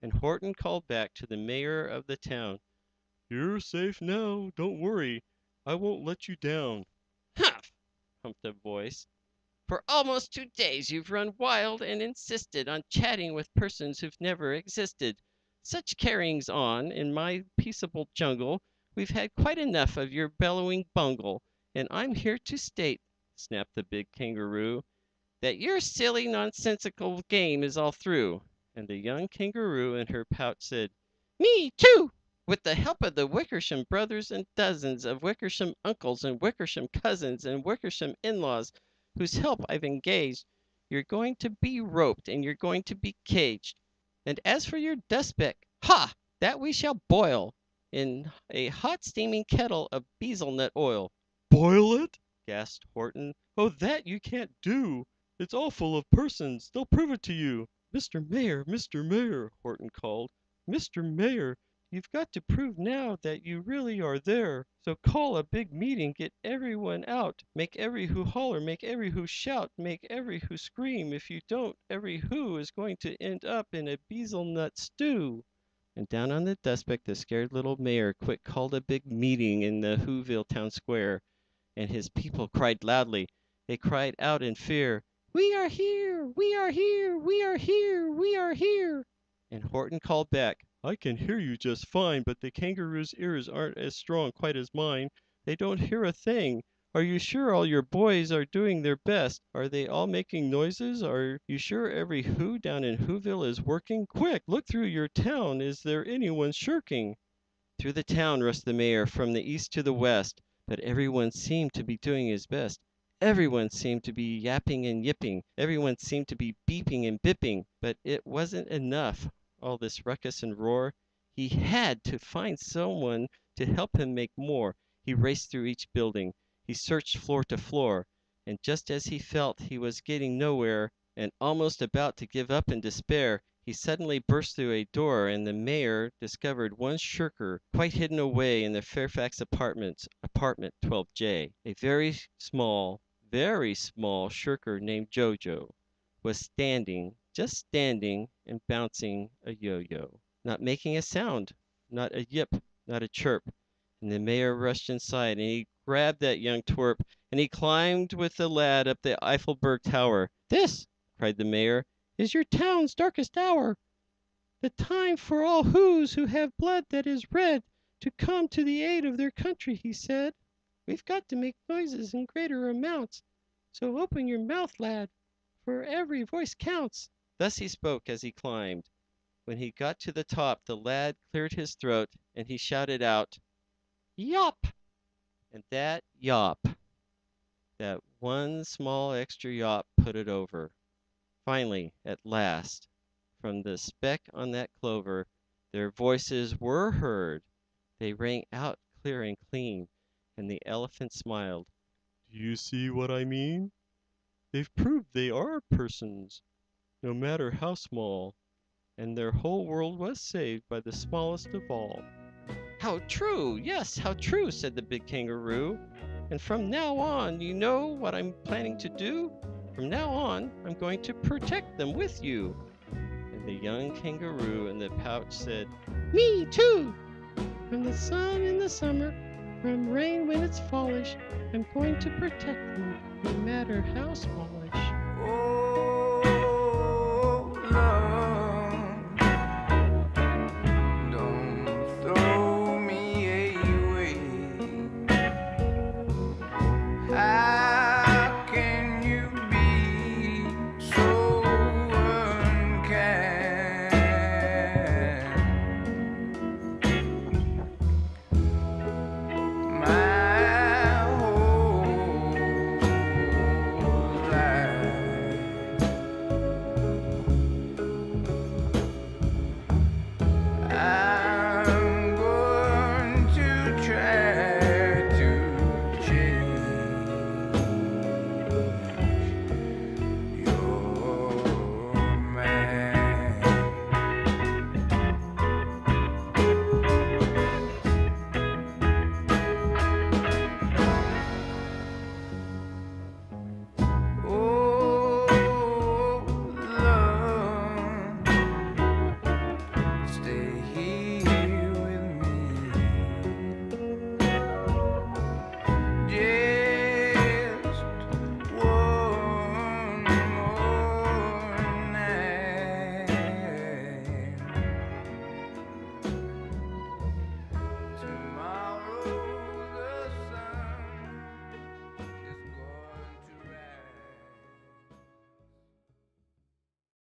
And Horton called back to the mayor of the town, "You're safe now, don't worry. I won't let you down." "Humph!" humped a voice. "For almost 2 days you've run wild and insisted on chatting with persons who've never existed. Such carryings on in my peaceable jungle, we've had quite enough of your bellowing bungle, and I'm here to state," snapped the big kangaroo, "that your silly nonsensical game is all through." And the young kangaroo in her pouch said, "Me too!" With the help of the Wickersham brothers and dozens of Wickersham uncles and Wickersham cousins and Wickersham in-laws whose help I've engaged, you're going to be roped and you're going to be caged. And as for your dustbeck, ha! that we shall boil in a hot steaming kettle of bezelnut oil." "Boil it?" gasped Horton. "Oh, that you can't do. It's all full of persons. They'll prove it to you." "Mr. Mayor, Mr. Mayor," Horton called, "Mr. Mayor, you've got to prove now that you really are there. So call a big meeting, get everyone out, make every who holler, make every who shout, make every who scream. If you don't, every who is going to end up in a bezelnut stew." And down on the dustbek the scared little mayor quick called a big meeting in the Whoville town square, and his people cried loudly. They cried out in fear, "We are here! We are here! We are here! We are here!" And Horton called back, "I can hear you just fine, but the kangaroo's ears aren't as strong quite as mine. "They don't hear a thing. Are you sure all your boys are doing their best? Are they all making noises? Are you sure every who down in Whoville is working? Quick, look through your town. Is there anyone shirking?" Through the town rushed the mayor from the east to the west, but everyone seemed to be doing his best. Everyone seemed to be yapping and yipping. Everyone seemed to be beeping and bipping. But it wasn't enough, all this ruckus and roar. He had to find someone to help him make more. He raced through each building. He searched floor to floor. And just as he felt he was getting nowhere and almost about to give up in despair, he suddenly burst through a door and the mayor discovered one shirker quite hidden away in the Fairfax apartments, apartment 12J. A very small shirker named Jojo was standing, just standing and bouncing a yo-yo, not making a sound, not a yip, not a chirp. And the mayor rushed inside and he grabbed that young twerp and he climbed with the lad up the Eiffelberg Tower. "This," cried the mayor, "is your town's darkest hour. The time for all who have blood that is red to come to the aid of their country," he said. "We've got to make noises in greater amounts. So open your mouth, lad, for every voice counts." Thus he spoke as he climbed. When he got to the top, the lad cleared his throat and he shouted out, "Yop!" And that yop, that one small extra yop put it over. Finally, at last, from the speck on that clover, their voices were heard. They rang out clear and clean, and the elephant smiled. "Do you see what I mean? They've proved they are persons, no matter how small, and their whole world was saved by the smallest of all." "How true! Yes, how true!" said the big kangaroo. "And from now on, you know what I'm planning to do? From now on, I'm going to protect them with you." And the young kangaroo in the pouch said, "Me too! From the sun in the summer, from rain when it's fallish, I'm going to protect them, no matter how smallish." Oh, love.